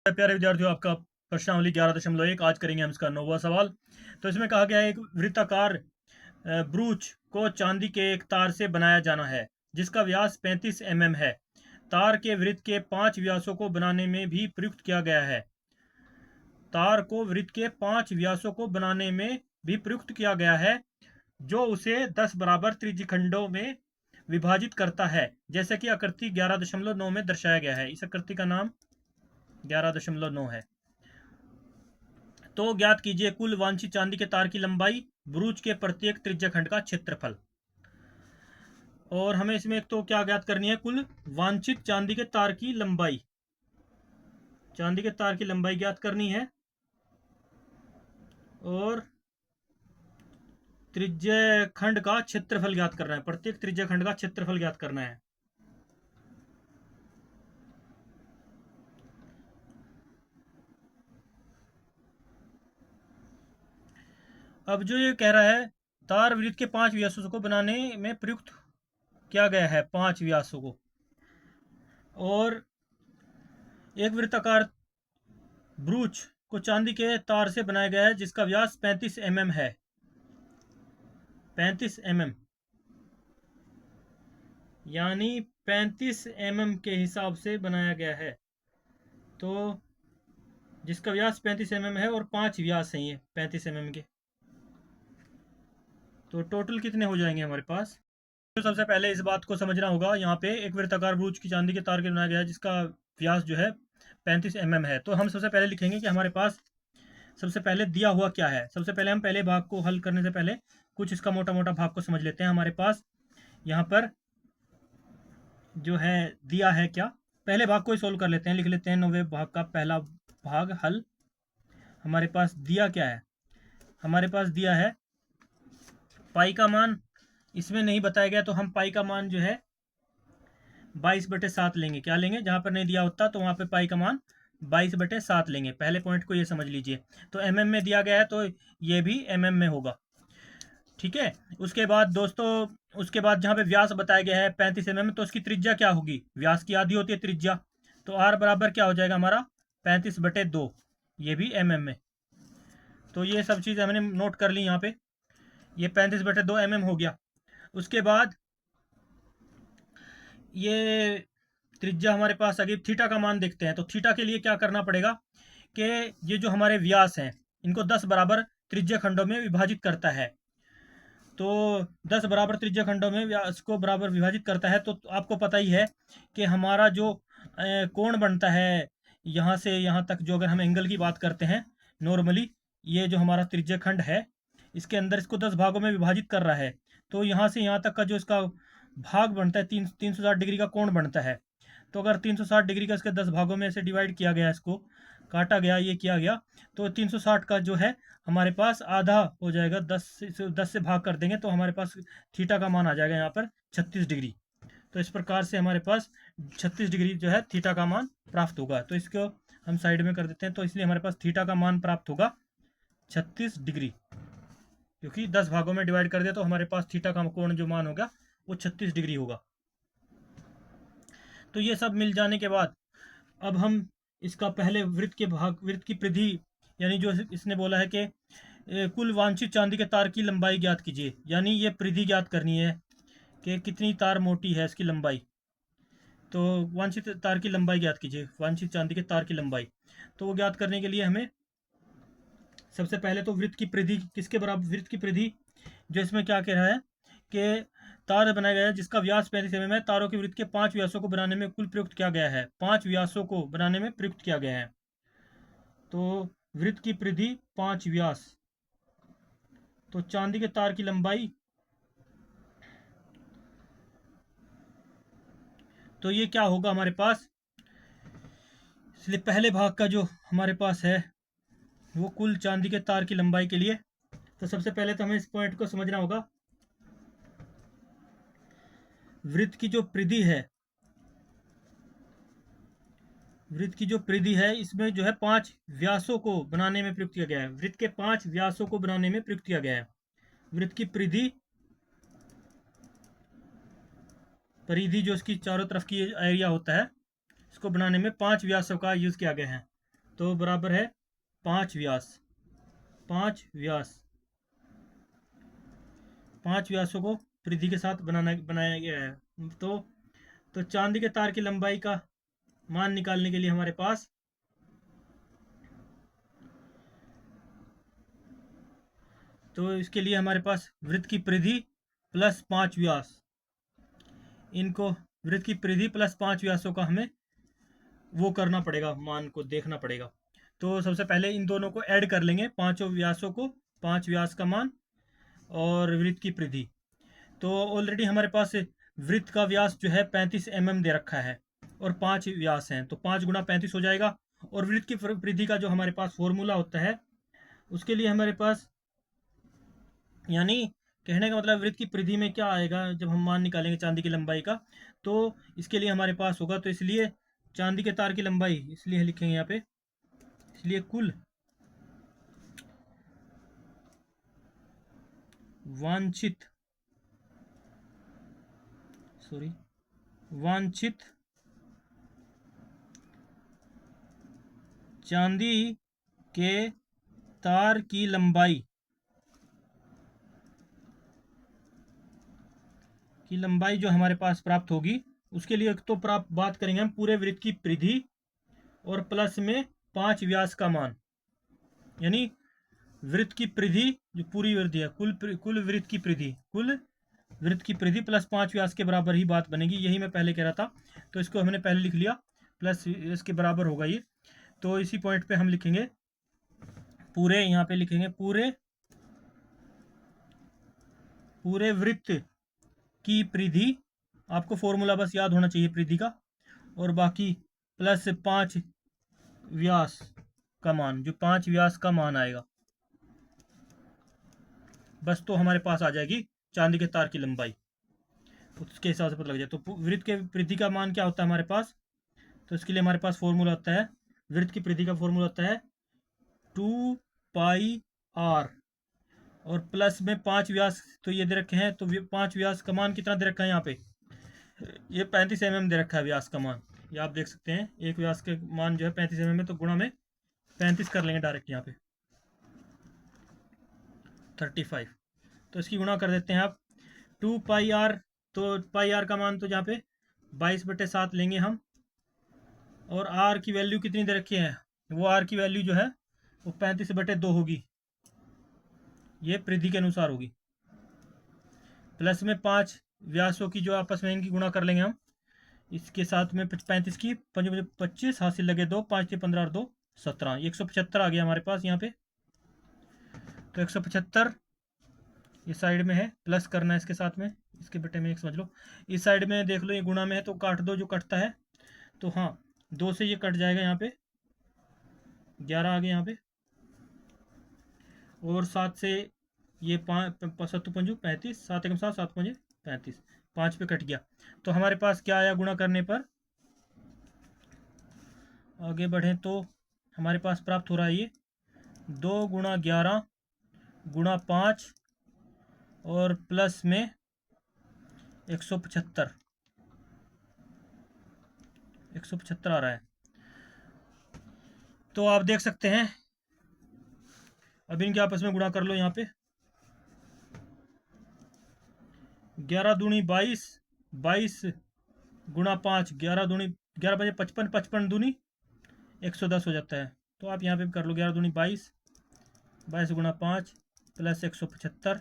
प्यारे विद्यार्थियों, आपका प्रश्नावली 11.1 आज करेंगे हम इसका 9वां सवाल। तो इसमें कहा गया है एक वृत्ताकार ब्रूच को चांदी के एक तार से बनाया जाना है जिसका व्यास 35 mm है। तार के वृत्त के 5 व्यासों को बनाने में भी प्रयुक्त किया गया है। तार को वृत्त के 5 व्यासों को बनाने में भी प्रयुक्त किया गया है जो उसे 10 बराबर त्रिज्यखंडों में विभाजित करता है, जैसे कि आकृति 11.9 में दर्शाया गया है। इस आकृति का नाम 11.9 है। तो ज्ञात कीजिए कुल वांछित चांदी के तार की लंबाई, ब्रूच के प्रत्येक त्रिज्याखंड का क्षेत्रफल। और हमें इसमें एक तो क्या ज्ञात करनी है, कुल वांछित चांदी के तार की लंबाई। चांदी के तार की लंबाई ज्ञात करनी है और त्रिज्याखंड का क्षेत्रफल ज्ञात करना है। प्रत्येक त्रिज्याखंड का क्षेत्रफल ज्ञात करना है। अब जो ये कह रहा है, तार वृत्त के 5 व्यासों को बनाने में प्रयुक्त किया गया है, 5 व्यासों को, और एक वृत्ताकार ब्रूच को चांदी के तार से बनाया गया है जिसका व्यास 35 mm है। 35 mm यानी 35 mm के हिसाब से बनाया गया है। तो जिसका व्यास 35 mm है और 5 व्यास हैं ये 35 mm के, तो टोटल कितने हो जाएंगे हमारे पास। तो सबसे पहले इस बात को समझना होगा, यहाँ पे एक वृत्ताकार ब्रूच की चांदी के तार के बनाया गया है जिसका व्यास जो है 35 mm है। तो हम सबसे पहले लिखेंगे कि हमारे पास सबसे पहले दिया हुआ क्या है। सबसे पहले हम पहले भाग को हल करने से पहले कुछ इसका मोटा मोटा भाग को समझ लेते हैं। हमारे पास यहाँ पर जो है दिया है क्या, पहले भाग को ही सोल्व कर लेते हैं। लिख लेते हैं 9वें भाग का पहला भाग हल। हमारे पास दिया क्या है, हमारे पास दिया है पाई का मान। इसमें नहीं बताया गया तो हम पाई का मान जो है 22/7 लेंगे। क्या लेंगे, जहां पर नहीं दिया होता तो वहां पे पाई का मान 22/7 लेंगे। पहले पॉइंट को ये समझ लीजिए। तो mm में दिया गया है तो ये भी mm में होगा, ठीक है। उसके बाद दोस्तों, उसके बाद जहाँ पे व्यास बताया गया है 35 mm, तो उसकी त्रिज्या क्या होगी, व्यास की आधी होती है त्रिज्या, तो r बराबर क्या हो जाएगा हमारा 35/2, ये भी mm में। तो ये सब चीज़ हमने नोट कर ली यहाँ पे, ये 35/2 mm हो गया। उसके बाद ये त्रिज्या हमारे पास अगर थीटा का मान देखते हैं तो थीटा के लिए क्या करना पड़ेगा कि ये जो हमारे व्यास हैं इनको 10 बराबर त्रिज्या खंडों में विभाजित करता है। तो 10 बराबर त्रिज्या खंडों में व्यास को बराबर विभाजित करता है। तो आपको पता ही है कि हमारा जो कोण बनता है यहाँ से यहाँ तक, जो अगर हम एंगल की बात करते हैं नॉर्मली, ये जो हमारा त्रिज्या खंड है इसके अंदर इसको 10 भागों में विभाजित कर रहा है। तो यहाँ से यहाँ तक का जो इसका भाग बनता है 360 डिग्री का कोण बनता है। तो अगर 360 डिग्री का इसके 10 भागों में से डिवाइड किया गया, इसको काटा गया, ये किया गया, तो 360 का जो है हमारे पास आधा हो जाएगा। 10 से भाग कर देंगे तो हमारे पास थीटा का मान आ जाएगा यहाँ पर 36 डिग्री। तो इस प्रकार से हमारे पास 36 डिग्री जो है थीटा का मान प्राप्त होगा। तो इसको हम साइड में कर देते हैं। तो इसलिए हमारे पास थीटा का मान प्राप्त होगा 36 डिग्री, क्योंकि 10 भागों में डिवाइड कर दिया तो हमारे पास थीटा का कोण जो मान होगा वो 36 डिग्री होगा। तो ये सब मिल जाने के बाद अब हम इसका पहले वृत्त के भाग, वृत्त की परिधि, यानी जो इसने बोला है कि कुल वांछित चांदी के तार की लंबाई ज्ञात कीजिए, यानी ये परिधि ज्ञात करनी है कि कितनी तार मोटी है इसकी लंबाई। तो वांछित तार की लंबाई ज्ञात कीजिए, वांछित चांदी के तार की लंबाई। तो वो ज्ञात करने के लिए हमें सबसे पहले तो वृत्त की परिधि किसके बराबर, वृत्त की परिधि जो इसमें क्या कह रहा है कि तार बनाया गया है जिसका व्यास 35 mm है। तारों के वृत्त के 5 व्यासों को बनाने में कुल प्रयुक्त किया गया है, 5 व्यासों को बनाने में प्रयुक्त किया गया है। तो वृत्त की परिधि 5 व्यास, तो चांदी के तार की लंबाई, तो ये क्या होगा हमारे पास, इसलिए पहले भाग का जो हमारे पास है वो कुल चांदी के तार की लंबाई के लिए, तो सबसे पहले तो हमें इस पॉइंट को समझना होगा। वृत्त की जो परिधि है, वृत्त की जो परिधि है इसमें जो है 5 व्यासों को बनाने में प्रयुक्त किया गया है। वृत्त के 5 व्यासों को बनाने में प्रयुक्त किया गया है। वृत्त की परिधि, परिधि जो इसकी चारों तरफ की एरिया होता है, इसको बनाने में 5 व्यासों का यूज किया गया है। तो बराबर है 5 व्यास। 5 व्यास, 5 व्यासों को परिधि के साथ बनाया गया है। तो चांदी के तार की लंबाई का मान निकालने के लिए हमारे पास इसके लिए हमारे पास वृत्त की परिधि प्लस 5 व्यास, इनको वृत्त की परिधि प्लस 5 व्यासों का हमें वो करना पड़ेगा, मान को देखना पड़ेगा। तो सबसे पहले इन दोनों को ऐड कर लेंगे, पांचों व्यासों को, 5 व्यास का मान और वृत्त की परिधि। तो ऑलरेडी हमारे पास वृत्त का व्यास जो है 35 mm दे रखा है और 5 व्यास हैं, तो 5 गुणा 35 हो जाएगा। और वृत्त की परिधि का जो हमारे पास फॉर्मूला होता है, उसके लिए हमारे पास, यानी कहने का मतलब वृत्त की परिधि में क्या आएगा जब हम मान निकालेंगे चांदी की लंबाई का, तो इसके लिए हमारे पास होगा, तो इसलिए चांदी के तार की लंबाई इसलिए लिखेंगे यहाँ पे, इसलिए कुल वांछित चांदी के तार की लंबाई जो हमारे पास प्राप्त होगी, उसके लिए एक तो प्राप्त बात करेंगे हम पूरे वृत्त की परिधि और प्लस में 5 व्यास का मान, यानी वृत्त की परिधि जो पूरी वृत्त है, कुल वृत्त की परिधि प्लस 5 व्यास के बराबर ही बात बनेगी। यही मैं पहले कह रहा था, तो इसको हमने पहले लिख लिया, प्लस इसके बराबर होगा ये। तो इसी पॉइंट पे हम लिखेंगे पूरे, यहाँ पे लिखेंगे पूरे वृत्त की परिधि, आपको फॉर्मूला बस याद होना चाहिए परिधि का, और बाकी प्लस 5 व्यास का मान, जो 5 व्यास का मान आएगा बस, तो हमारे पास आ जाएगी चांदी के तार की लंबाई, उसके हिसाब से पता लग जाए। तो वृत्त के परिधि का मान क्या होता है हमारे पास, तो इसके लिए हमारे पास फॉर्मूला होता है, वृत्त की परिधि का फॉर्मूला होता है 2πr और प्लस में 5 व्यास तो ये दे रखे हैं, तो 5 व्यास का मान कितना दे रखा है यहाँ पे, ये 35 mm दे रखा है व्यास का मान, ये आप देख सकते हैं, एक व्यास के मान जो है 35 mm है, तो गुणा में 35 कर लेंगे डायरेक्ट यहाँ पे 35, तो इसकी गुणा कर देते हैं आप 2πr, तो πr का मान तो यहाँ पे 22/7 लेंगे हम, और r की वैल्यू कितनी दे रखी है, वो r की वैल्यू जो है वो 35/2 होगी, ये परिधि के अनुसार होगी, प्लस में 5 व्यासों की जो आपस में इनकी गुणा कर लेंगे हम, इसके साथ में 35 की 25 हासिल लगे 2, 5 के 15 और 2 17, 175 आ गया हमारे पास यहाँ पे। तो 175 इस साइड में है, प्लस करना है इसके साथ में, इसके बटे में एक समझ लो, इस साइड में देख लो ये गुणा में है तो काट दो जो कटता है, तो हाँ 2 से ये कट जाएगा, यहाँ पे 11 आ गया यहाँ पे, और 7 से ये 5 7 पंजू 35, 7 एकम 7, 7 पंजे 35, 5 पे कट गया। तो हमारे पास क्या आया गुणा करने पर, आगे बढ़ें तो हमारे पास प्राप्त हो रहा है ये 2 गुणा 11 गुणा 5 और प्लस में 175 आ रहा है। तो आप देख सकते हैं, अब इनके आपस में गुणा कर लो, यहाँ पे 11 दूनी 22, 22 गुणा 5, 11 दूनी 11 बजे 55, 55 दूनी 110 हो जाता है। तो आप यहाँ पे कर लो 11 दूनी 22, 22 गुणा 5 प्लस 175,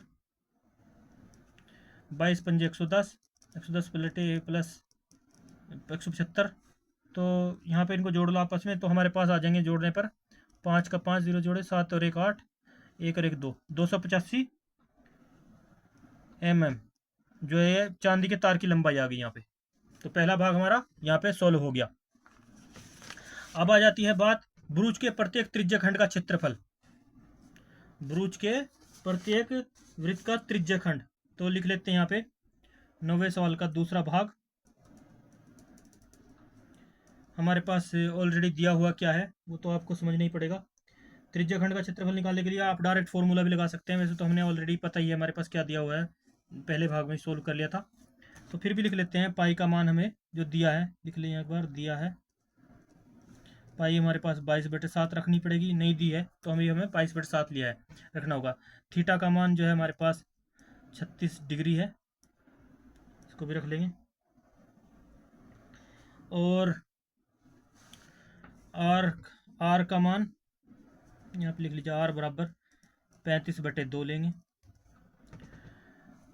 22 पंजे 110, 110 प्लटे प्लस 175, तो यहाँ पे इनको जोड़ लो आपस में, तो हमारे पास आ जाएंगे जोड़ने पर 5 का 5 0 जोड़े 7 और 1 8, 1 और 1 2, 285 mm जो है चांदी के तार की लंबाई आ गई यहाँ पे। तो पहला भाग हमारा यहाँ पे सॉल्व हो गया। अब आ जाती है बात ब्रूज के प्रत्येक त्रिज्यखंड का क्षेत्रफल, ब्रूज के प्रत्येक वृत्त का त्रिज्यखंड, तो लिख लेते हैं यहाँ पे 9वें सवाल का दूसरा भाग। हमारे पास ऑलरेडी दिया हुआ क्या है वो तो आपको समझना ही पड़ेगा। त्रिज्यखंड का क्षेत्रफल निकालने के लिए आप डायरेक्ट फॉर्मूला भी लगा सकते हैं, वैसे तो हमने ऑलरेडी पता ही है हमारे पास क्या दिया हुआ है, पहले भाग में सोल्व कर लिया था, तो फिर भी लिख लेते हैं। पाई का मान हमें जो दिया है लिख लें एक बार, दिया है पाई हमारे पास 22/7 रखनी पड़ेगी, नहीं दी है तो हमें 22/7 लिया है, रखना होगा। थीटा का मान जो है हमारे पास 36 डिग्री है, इसको भी रख लेंगे। और आर आर का मान यहाँ पे लिख लीजिए, आर बराबर 35/2 लेंगे।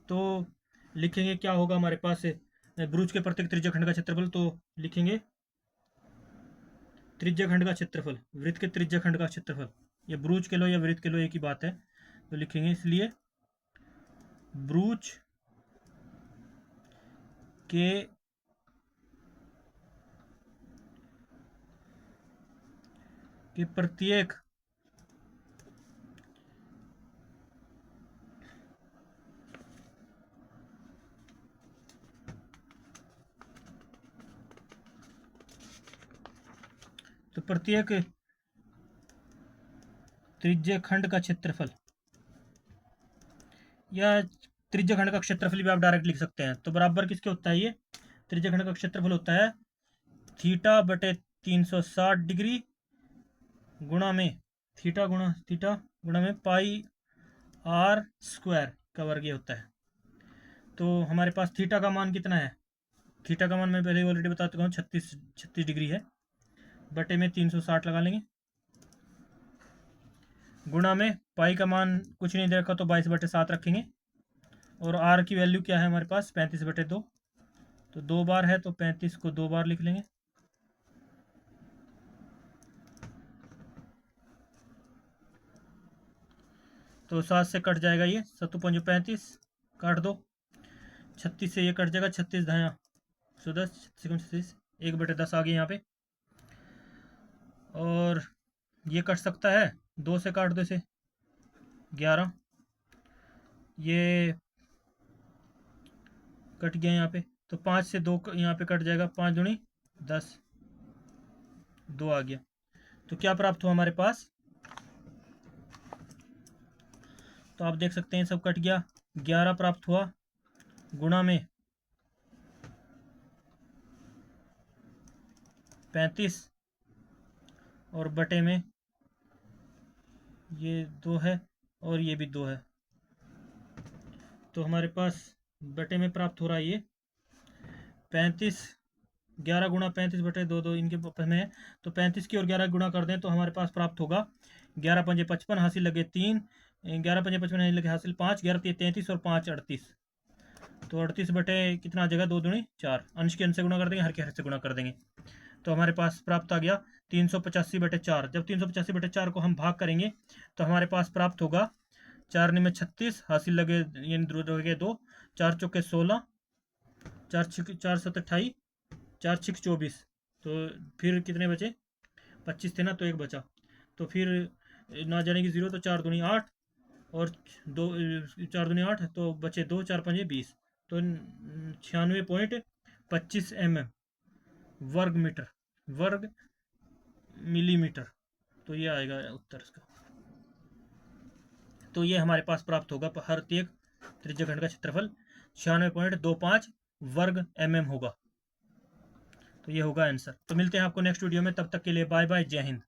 तो लिखेंगे क्या होगा हमारे पास ब्रूज के प्रत्येक त्रिज्याखंड का क्षेत्रफल, तो लिखेंगे त्रिज्याखंड का क्षेत्रफल, वृत्त के त्रिज्याखंड का क्षेत्रफल, ये ब्रूज के लो या वृत्त के लो एक ही बात है, तो लिखेंगे इसलिए ब्रूज के प्रत्येक तो प्रत्येक त्रिज्याखंड का क्षेत्रफल, या त्रिज्याखंड का क्षेत्रफल भी आप डायरेक्ट लिख सकते हैं, तो बराबर किसके होता है, ये त्रिज्याखंड का क्षेत्रफल होता है थीटा बटे 360 डिग्री गुणा में थीटा गुणा में पाई आर स्क्वायर का वर्ग ये होता है। तो हमारे पास थीटा का मान कितना है, थीटा का मान मैं पहले ऑलरेडी बता चुका हूँ 36 डिग्री है, बटे में 360 लगा लेंगे, गुणा में पाई का मान कुछ नहीं दे रखा तो 22/7 रखेंगे, और आर की वैल्यू क्या है हमारे पास 35/2, तो 2 बार है तो 35 को 2 बार लिख लेंगे। तो 7 से कट जाएगा ये, 7×5 35, काट दो, 36 से ये कट जाएगा, 36 धाया 110, 36 1/10 आ गया यहाँ पे, और ये कट सकता है, 2 से काट दो इसे 11, ये कट गया यहाँ पे, तो 5 से 2 यहाँ पे कट जाएगा, 5 दूनी 10, 2 आ गया। तो क्या प्राप्त हुआ हमारे पास, तो आप देख सकते हैं सब कट गया, 11 प्राप्त हुआ, गुणा में 35 और बटे में ये 2 है और ये भी 2 है, तो हमारे पास बटे में प्राप्त हो रहा है ये 35, 11 गुणा 35/2, 2 इनके में है, तो 35 की और 11 गुणा कर दें तो हमारे पास प्राप्त होगा 11×5 = 55, हासिल लगे 3, 11×5 = 55 लगे हासिल 5, 11×3 = 33 और 5 = 38, तो 38 बटे कितना आ जाएगा, 2 दूनी 4, अंश के अंश से गुणा कर देंगे, हर के हर से गुणा कर देंगे, तो हमारे पास प्राप्त आ गया 385/4। जब 385/4 को हम भाग करेंगे तो हमारे पास प्राप्त होगा 4 में 36, हासिल लगे यानी हो गए 2, 4 चौके 16, 4 7 28, 4 6 24, तो फिर कितने बचे, 25 थे ना, तो एक बचा, तो फिर ना जाने की 0, तो 4 दूनी 8 और 2, 4 दूनी 8, तो बचे 2, 4 5 20, तो 96.25 mm वर्ग मिलीमीटर, तो ये आएगा उत्तर इसका। तो ये हमारे पास प्राप्त होगा, हर एक त्रिज्याखंड का क्षेत्रफल 96.25 वर्ग mm होगा, तो ये होगा आंसर। तो मिलते हैं आपको नेक्स्ट वीडियो में, तब तक के लिए बाय बाय, जय हिंद।